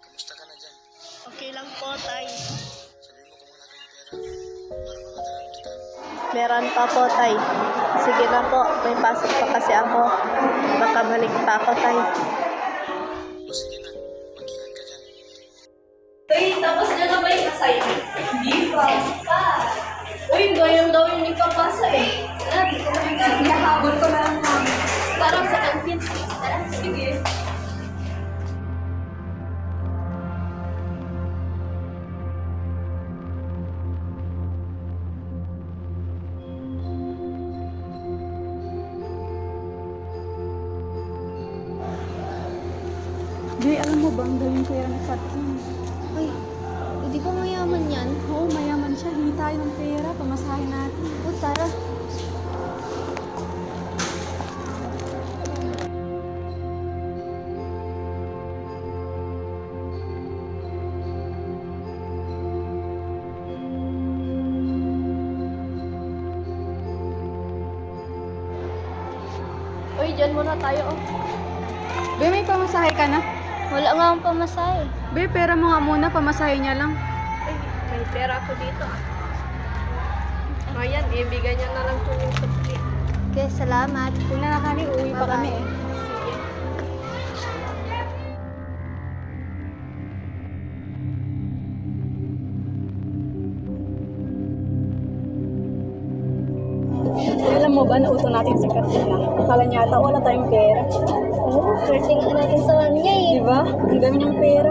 Kamusta ka na dyan? Okay lang po, tay. Sabihin mo kung wala kang pera para makatulong kita. Meron pa po, tay. Sige na po, may pasok pa kasi ako. Baka balik pa ako, tay. O sige na, mag-ingat ka dyan. Uy, tapos na ba yung assignment? Hindi pa. Uy, ngayon daw yung ipapasa eh. Tara, dito kami nahabol ko na lang namin. Tara sa kantin. Tara, sige. Jay, alam mo ba ang gawin pera ni Kathleen? Ay, hindi ba mayaman yan? Oo, mayaman siya. Hingi tayo ng pera, pamasahin natin. O, tara. Uy, dyan muna tayo oh. Be, may pamasahe ka na? Wala nga akong pamasahe. Be, pera mo nga muna, pamasahe niya lang. Ay, may pera ako dito ah. Ayan, ibigay niya na lang itong supli. Okay, salamat. Kung nakakali, uwi pa kami eh. Sige. Alam mo ba, nauto natin si Katrina. Akala niya ata wala tayong pera. Oo, swerte nga natin sa kanya eh. Diba? Ang dami niyang pera.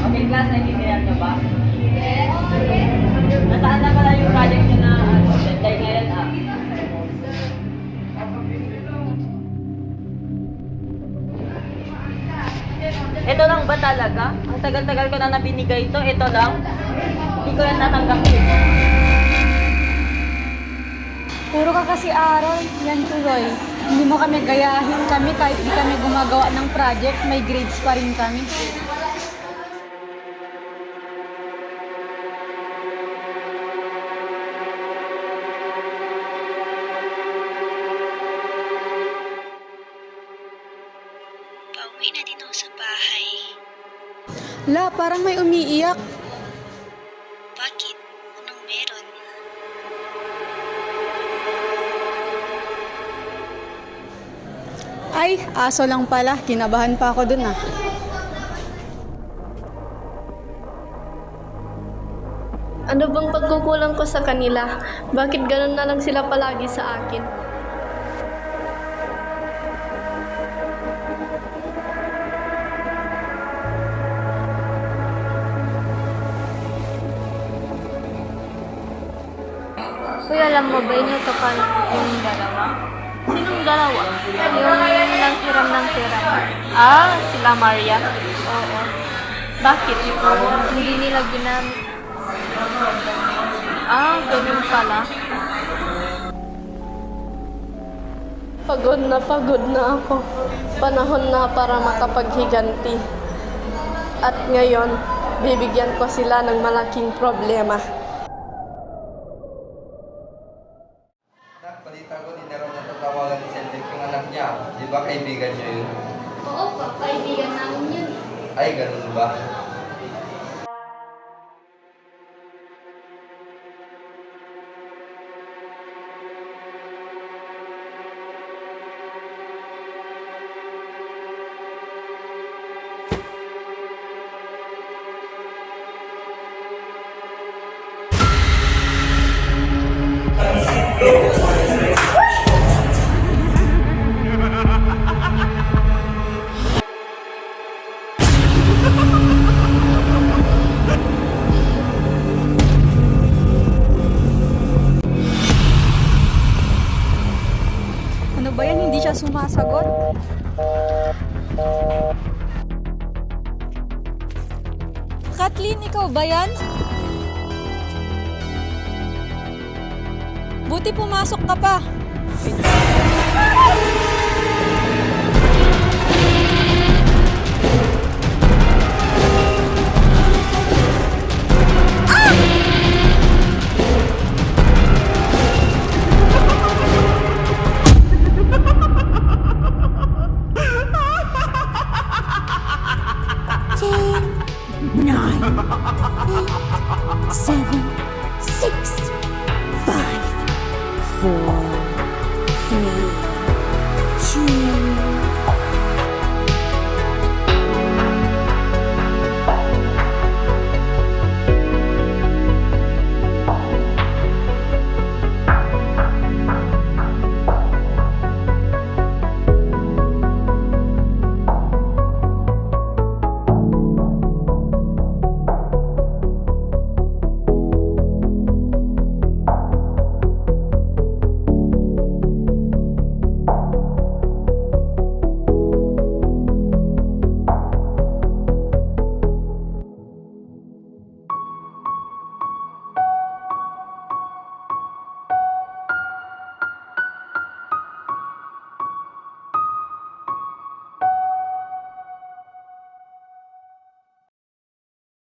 Okay, class, naiintindihan nyo ba? Yes. Nasaan na pala yung project nyo na deadline ngayon ah? Ito lang ba talaga? Ang tagal-tagal ko na nabinigay ito, ito lang? Hindi ko yan tatanggapin. Puro ka kasi aral. Yan tuloy. Hindi mo kami gayahin kami kahit di kami gumagawa ng project, may grades pa rin kami. Pauwi na din ako sa bahay. La, parang may umiiyak. Bakit? Anong meron? Ay, aso lang pala. Kinabahan pa ako dun ah. Ano bang pagkukulang ko sa kanila? Bakit ganun na lang sila palagi sa akin? Kuya, alam mo ba inyo ito pa yung dalawa? Sinong dalawa? Yung nanghiram ng pera. Ah, sila Maria. Oo. Bakit? Hindi nila ginamit. Ah, ganun pala. Pagod na ako. Panahon na para makapaghiganti. At ngayon, bibigyan ko sila ng malaking problema. Nak, balita ko, di na raw natatawagan ni Cedric yung anak niya. Di ba kaibigan niyo yun? Oo po, kaibigan namin yun. Ay, ganun ba? Ano ba yan? Hindi siya sumasagot? Kathleen, ikaw ba yan? Buti pumasok ka pa. si Mary.